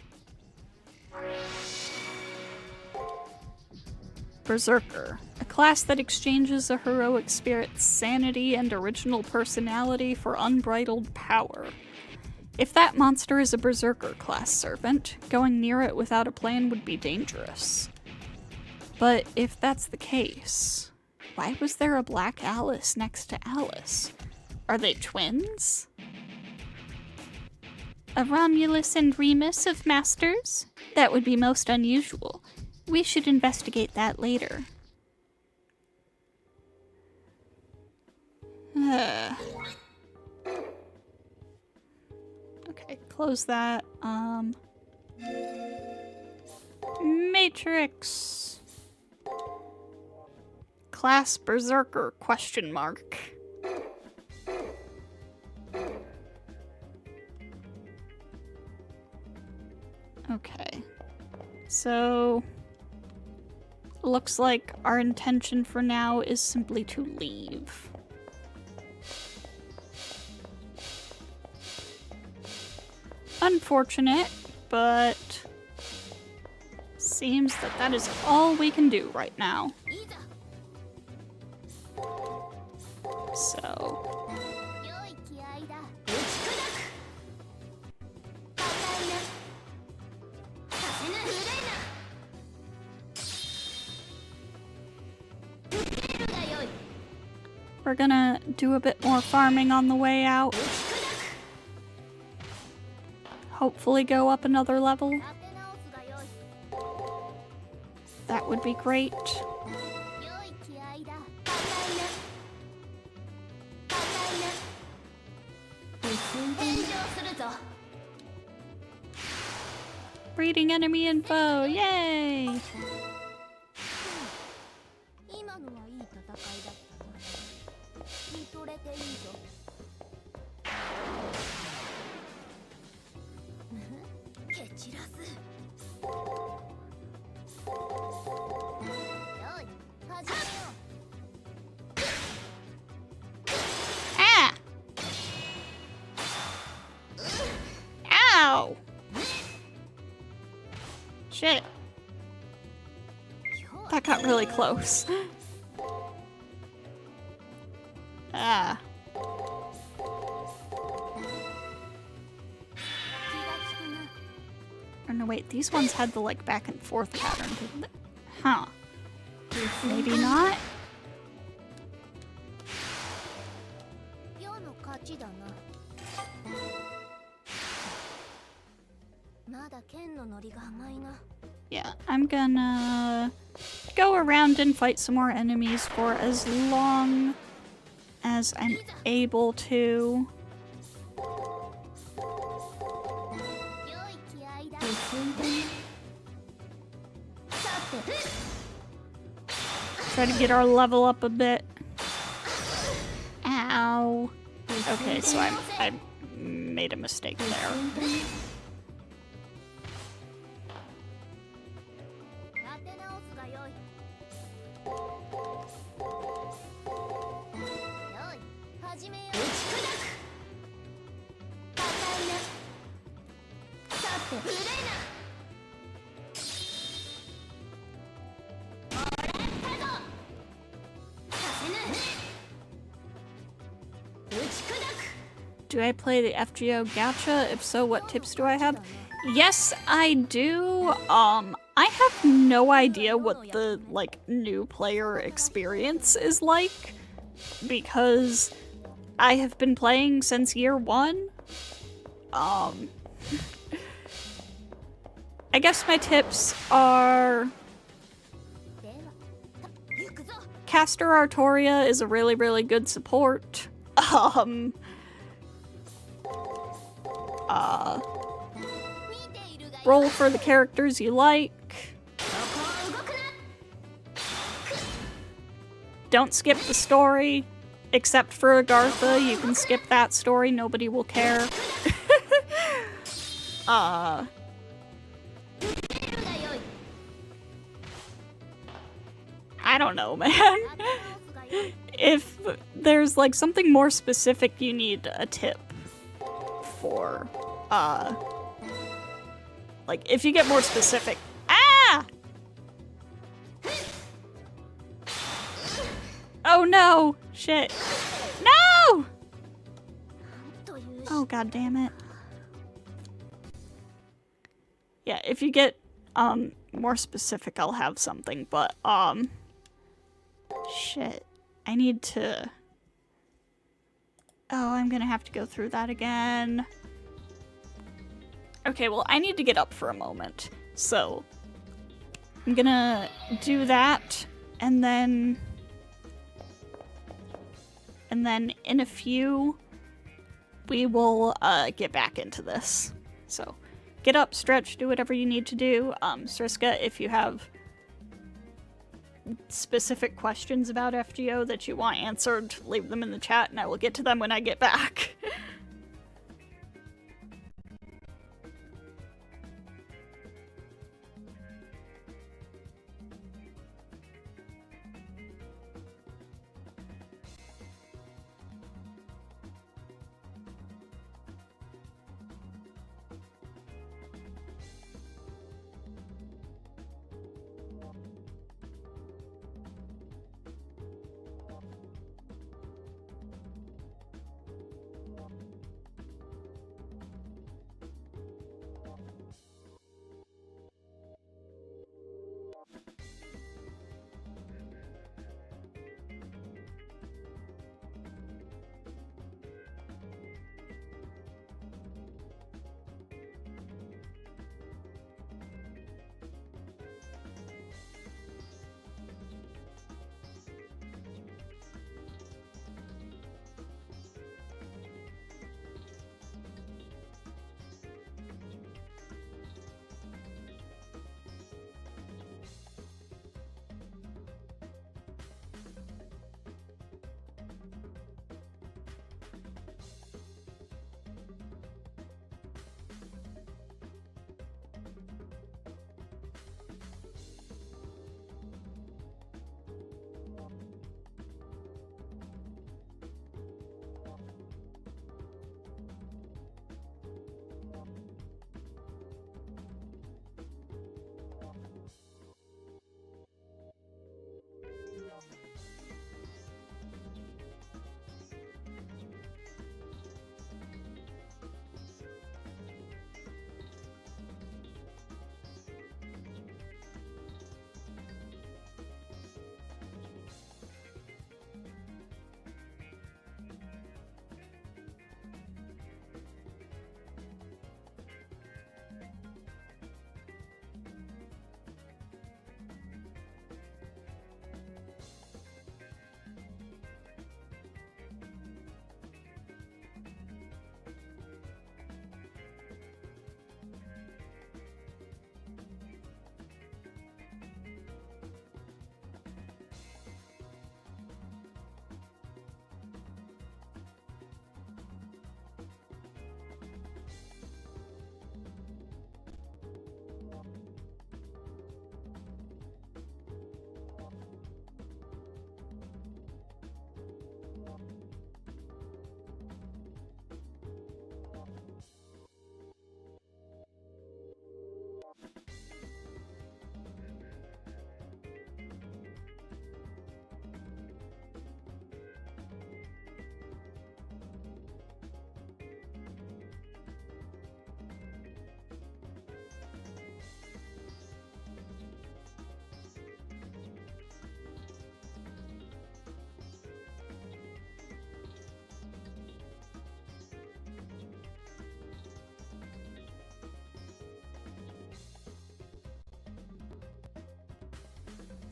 Berserker, a class that exchanges a heroic spirit's sanity and original personality for unbridled power. If that monster is a Berserker class servant, going near it without a plan would be dangerous. But if that's the case, why was there a black Alice next to Alice? Are they twins? A Romulus and Remus of Masters? That would be most unusual. We should investigate that later. Okay, close that. Matrix. Class Berserker, question mark. Okay. So, looks like our intention for now is simply to leave. Unfortunate, but seems that that is all we can do right now. So... we're gonna do a bit more farming on the way out. Hopefully go up another level. That would be great. Reading enemy info, yay! Ah! Ow! Shit. That got really close. Ah. Oh no, wait, these ones had the like back and forth pattern, didn't they? Huh. Maybe not? Yeah, I'm gonna go around and fight some more enemies for as long as I'm able to. Try to get our level up a bit. Ow. Okay, so I made a mistake there. Do I play the FGO gacha? If so, what tips do I have? Yes, I do. I have no idea what the, like, new player experience is like, because I have been playing since year 1. I guess my tips are... Caster Artoria is a really, really good support. Roll for the characters you like. Don't skip the story, except for Agartha. You can skip that story, nobody will care. I don't know, man. If there's like something more specific you need a tip for, like if you get more specific. Ah! Oh no! Shit. No! Oh god damn it. Yeah, if you get more specific I'll have something, but shit. I need to... Oh, I'm gonna have to go through that again. Okay, well, I need to get up for a moment. So, I'm gonna do that, and then in a few, we will get back into this. So, get up, stretch, do whatever you need to do. Sriska, if you have specific questions about FGO that you want answered, leave them in the chat and I will get to them when I get back.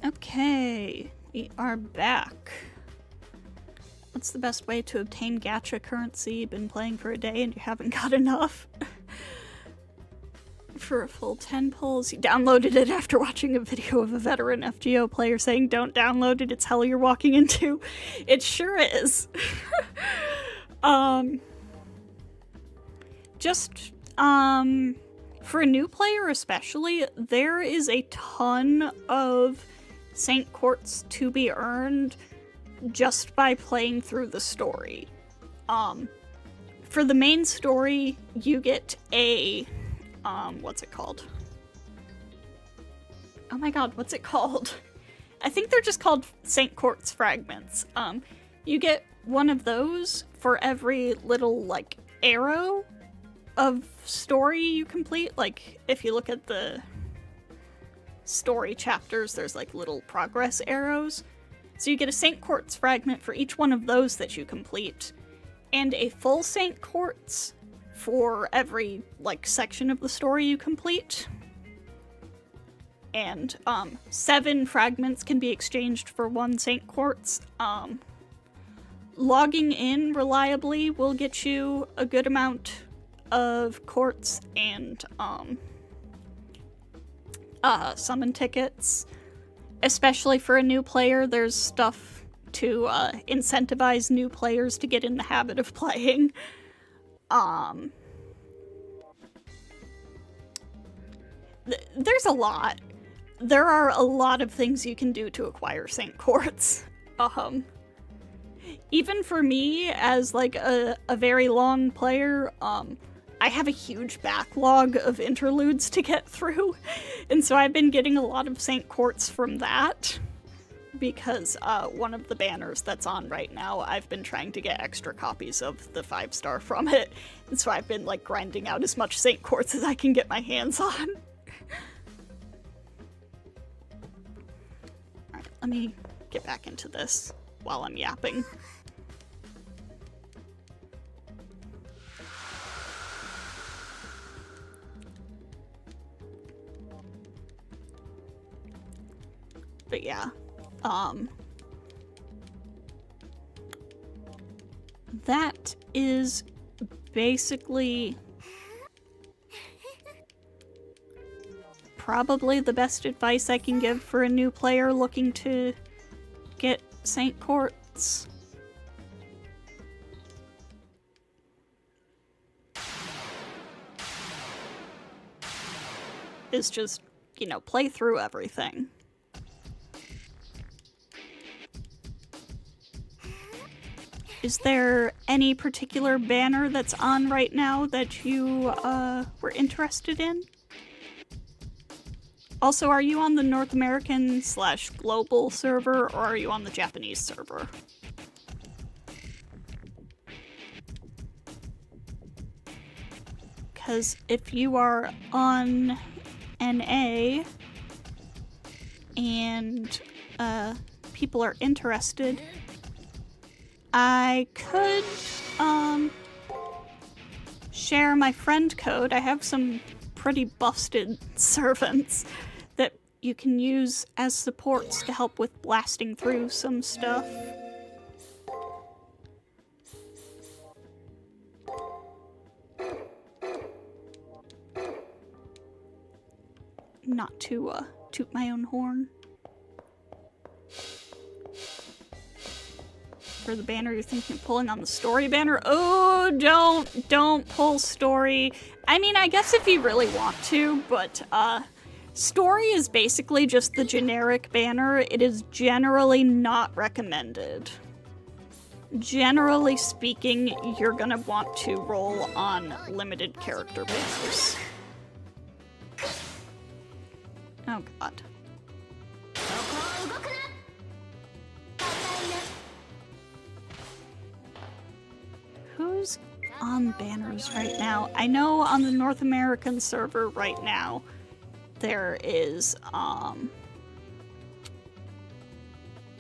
Okay, we are back. What's the best way to obtain gacha currency? You've been playing for a day and you haven't got enough. For a full 10 pulls, you downloaded it after watching a video of a veteran FGO player saying don't download it, it's hell you're walking into. It sure is. For a new player especially, there is a ton of Saint Quartz to be earned just by playing through the story. For the main story, you get a, what's it called? Oh my god, what's it called? I think they're just called Saint Quartz fragments. You get one of those for every little, like, arrow of story you complete. Like, if you look at the story chapters, there's like little progress arrows. So you get a Saint Quartz fragment for each one of those that you complete, and a full Saint Quartz for every, like, section of the story you complete. And, 7 fragments can be exchanged for 1 Saint Quartz. Logging in reliably will get you a good amount of quartz and, summon tickets. Especially for a new player, there's stuff to, incentivize new players to get in the habit of playing. There's a lot. There are a lot of things you can do to acquire Saint Quartz. Even for me, as, like, a very long player, I have a huge backlog of interludes to get through, and so I've been getting a lot of Saint Quartz from that, because one of the banners that's on right now, I've been trying to get extra copies of the 5-star from it, and so I've been, like, grinding out as much Saint Quartz as I can get my hands on. Alright, let me get back into this while I'm yapping. But yeah, that is basically probably the best advice I can give for a new player looking to get Saint Quartz. Is just, you know, play through everything. Is there any particular banner that's on right now that you were interested in? Also, are you on the North American / global server, or are you on the Japanese server? Because if you are on NA and people are interested, I could share my friend code. I have some pretty busted servants that you can use as supports to help with blasting through some stuff. Not to toot my own horn. For the banner you're thinking of pulling on the story banner? Oh, don't pull story. I mean, I guess if you really want to, but story is basically just the generic banner. It is generally not recommended. Generally speaking, you're gonna want to roll on limited character basis. Oh god. Who's on banners right now? I know on the North American server right now, there is,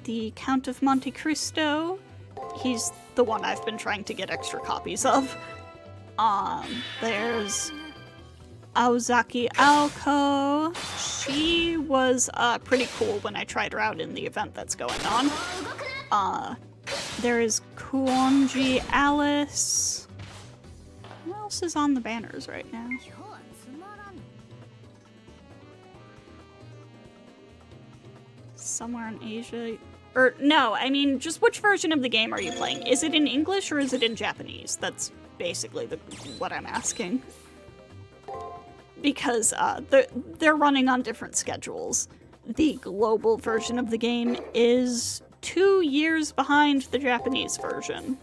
the Count of Monte Cristo. He's the one I've been trying to get extra copies of. There's, Aozaki Aoko. She was pretty cool when I tried her out in the event that's going on. There is Kuonji Alice. Who else is on the banners right now? Somewhere in Asia. Or, no, I mean, just which version of the game are you playing? Is it in English or is it in Japanese? That's basically what I'm asking. Because they're running on different schedules. The global version of the game is 2 years behind the Japanese version.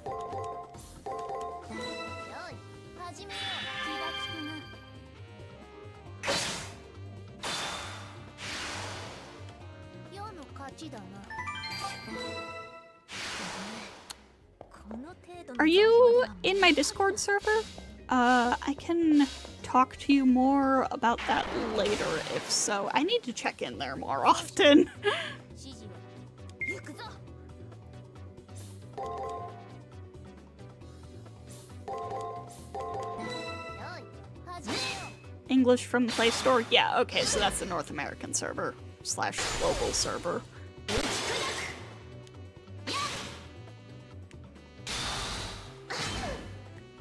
Are you in my Discord server? I can talk to you more about that later if so. I need to check in there more often. English from Play Store? Yeah, okay, so that's the North American server / global server.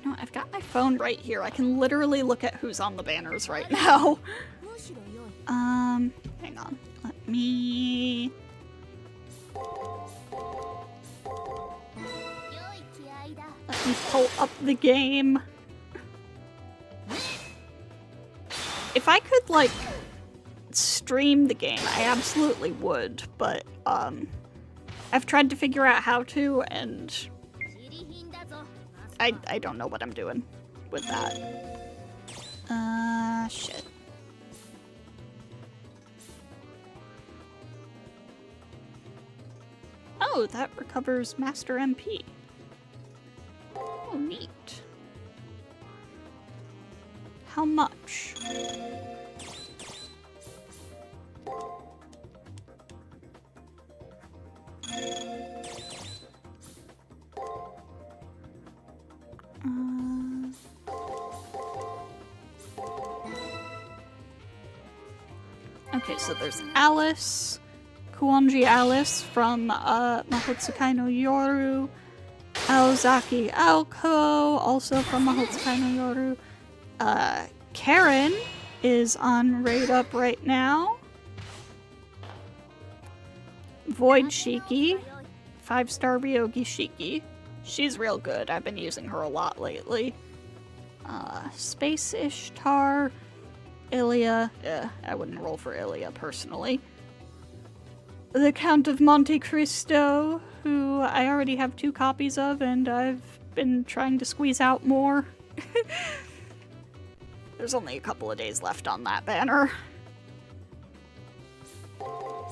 No, I've got my phone right here. I can literally look at who's on the banners right now. Hang on. Let me pull up the game. If I could, like, stream the game, I absolutely would, but, I've tried to figure out how to, and I don't know what I'm doing with that. Shit. Oh, that recovers Master MP. Oh, neat. How much? Okay, so there's Alice, Kuonji Alice from Mahotsukai no Yoru, Aozaki Aoko, also from Mahotsukai no Yoru. Karen is on Raid Up right now. Void Shiki, 5-star Ryogi Shiki. She's real good. I've been using her a lot lately. Space Ishtar, Ilia. I wouldn't roll for Ilia personally. The Count of Monte Cristo, who I already have 2 copies of, and I've been trying to squeeze out more. There's only a couple of days left on that banner. Oh,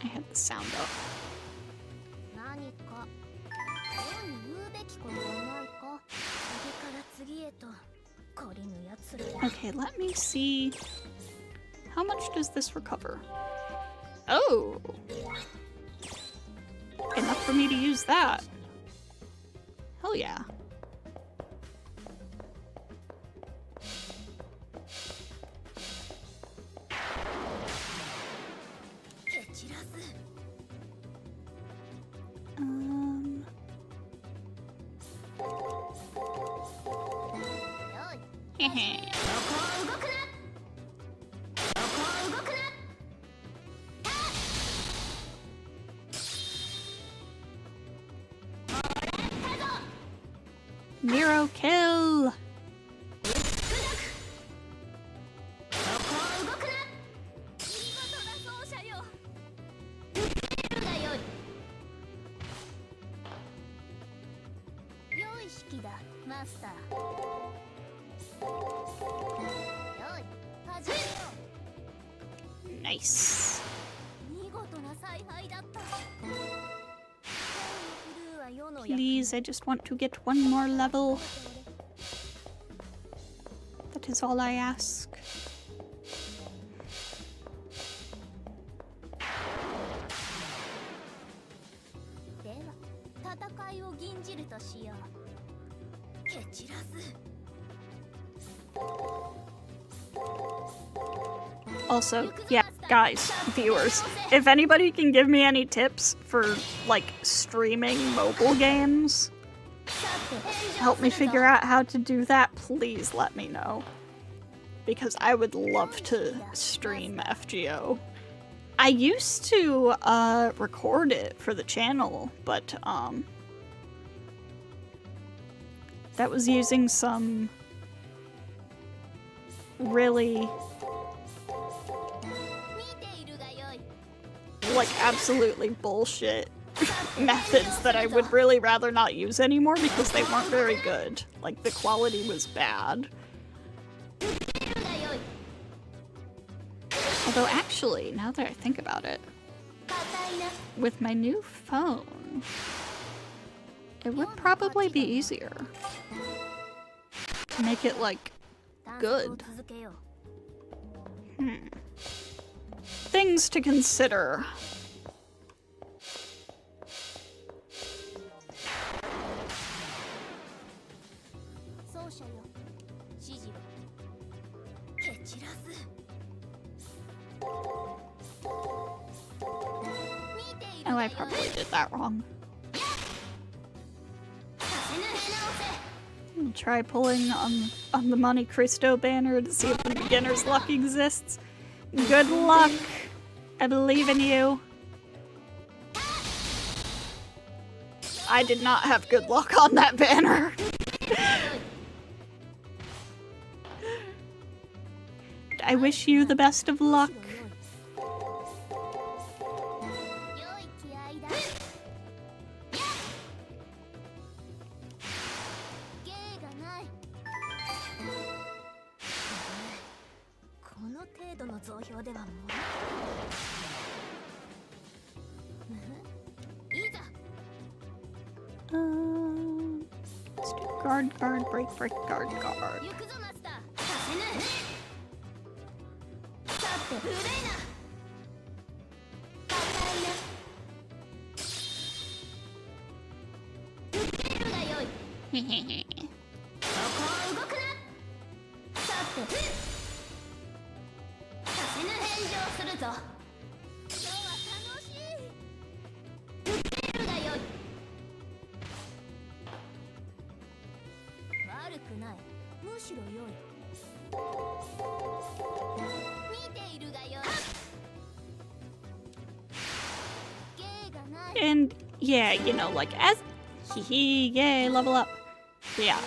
I had the sound up. Okay, let me see. How much does this recover? Oh! Enough for me to use that. Hell yeah. Nero kill! Nice. Please, I just want to get one more level. That is all I ask. Also, yeah, guys, viewers, if anybody can give me any tips for, like, streaming mobile games, help me figure out how to do that, please let me know. Because I would love to stream FGO. I used to, record it for the channel, but, that was using some really, like, absolutely bullshit methods that I would really rather not use anymore because they weren't very good. Like, the quality was bad. Although, actually, now that I think about it, with my new phone, it would probably be easier to make it, like, good. Things to consider. Oh, I probably did that wrong. I'll try pulling on the Monte Cristo banner to see if the beginner's luck exists. Good luck! I believe in you. I did not have good luck on that banner. I wish you the best of luck. Let's do guard, guard, break, break, guard, guard. And yeah, you know, like as yay, level up. Yeah,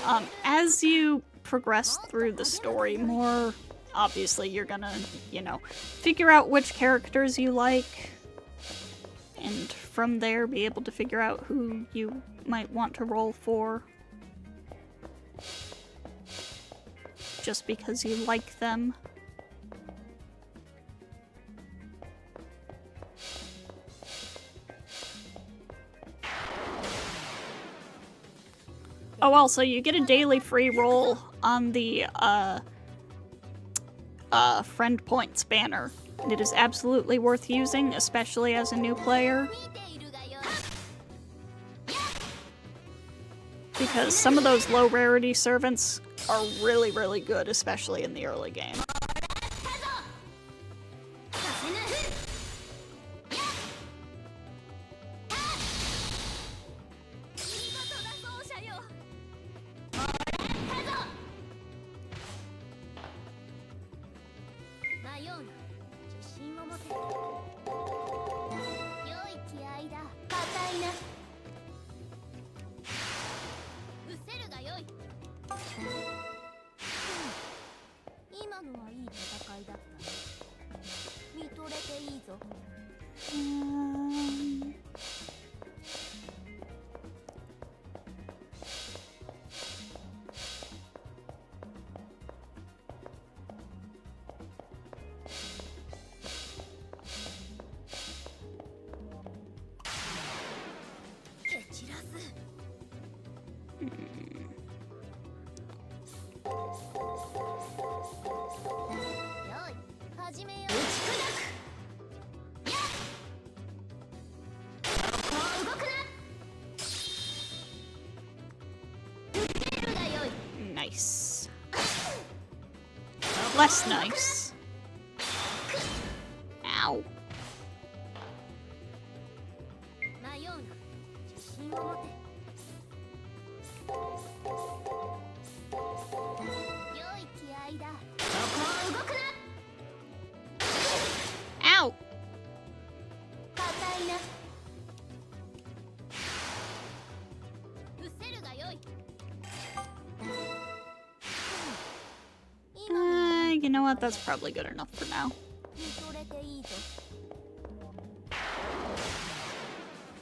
as you progress through the story more, obviously you're gonna, you know, figure out which characters you like, and from there be able to figure out who you might want to roll for. Just because you like them. Oh, also, you get a daily free roll on the, friend points banner. It is absolutely worth using, especially as a new player. Because some of those low rarity servants are really, really good, especially in the early game. Nice. Less nice. Ow. 迷うな。自信を持て。良い気合いだ。そこを動くな。 Ow. 硬いな。伏せるが良い。You know what? That's probably good enough for now. それでいいぞ。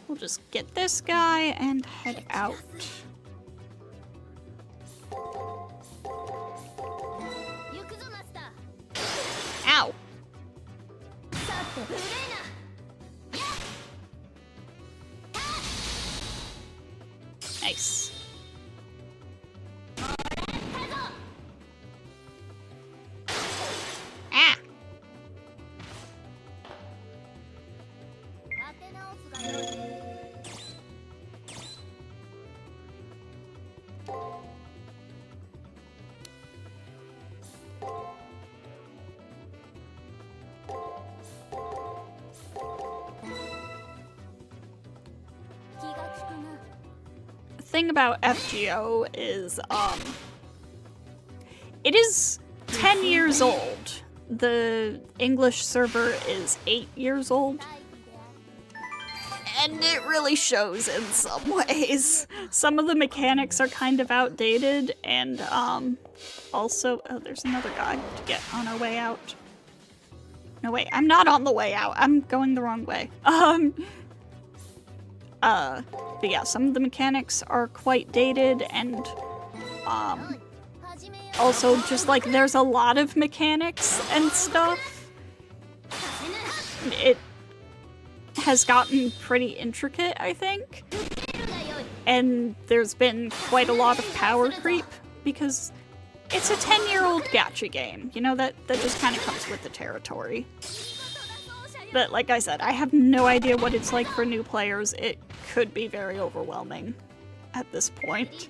We'll just get this guy and head out. 行くぞマスター。 Ow. さて無礼な。 Nice. あ立て直すが良い。 気が利くな。 The thing about FGO is, it is 10 years old. The English server is 8 years old. 大義である。 And it really shows in some ways. Some of the mechanics are kind of outdated, and also, oh, there's another guy to get on our way out. No, wait, I'm not on the way out. I'm going the wrong way. But yeah, some of the mechanics are quite dated, and also just like there's a lot of mechanics and stuff. It has gotten pretty intricate, I think. And there's been quite a lot of power creep because it's a 10-year-old gacha game. You know, that just kind of comes with the territory. But like I said, I have no idea what it's like for new players. It could be very overwhelming at this point.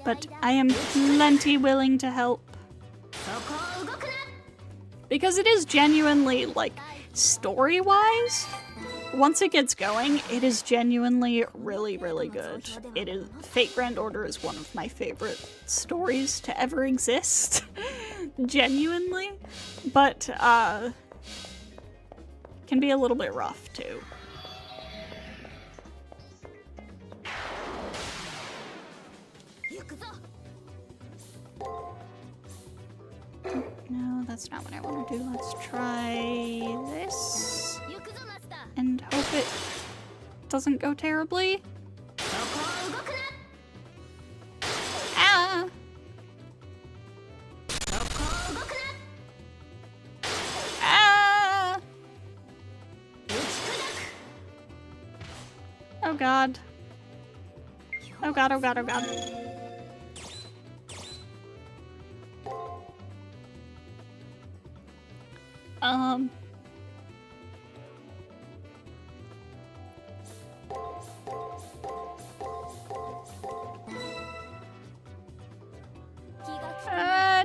But I am plenty willing to help. Because it is genuinely, like, story-wise, once it gets going, it is genuinely really, really good. It is Fate Grand Order is one of my favorite stories to ever exist. Genuinely. But, can be a little bit rough, too. No, that's not what I want to do. Let's try this. And hope it doesn't go terribly. Ah! Ah! Oh god. Oh god, oh god, oh god.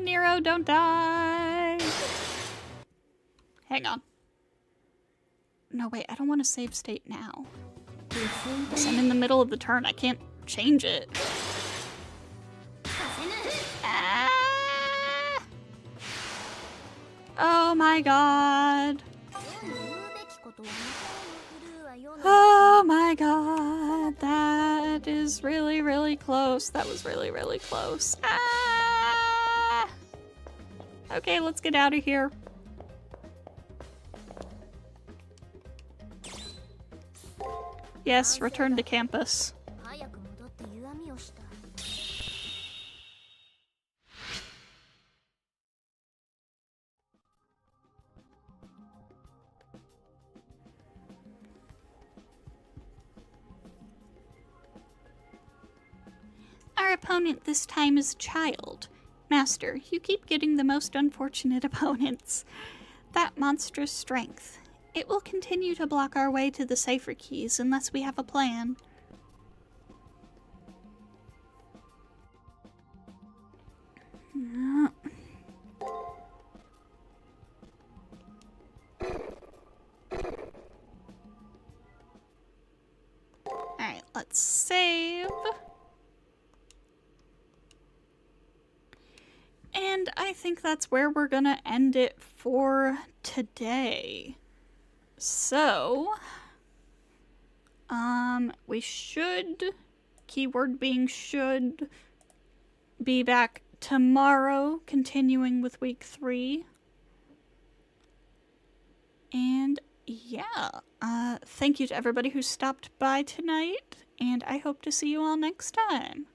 Nero, don't die! Hang on. No, wait, I don't want to save state now. Because I'm in the middle of the turn, I can't change it. Ah! Oh my god. Oh my god, that is really, really close. That was really, really close. Ah! Okay, let's get out of here. Yes, return to campus. Our opponent this time is a child. Master, you keep getting the most unfortunate opponents. That monstrous strength. It will continue to block our way to the cipher keys unless we have a plan. Yeah. Alright, let's save. And I think that's where we're gonna end it for today. So, we should, keyword being should, be back tomorrow, continuing with week 3. And yeah, thank you to everybody who stopped by tonight, and I hope to see you all next time.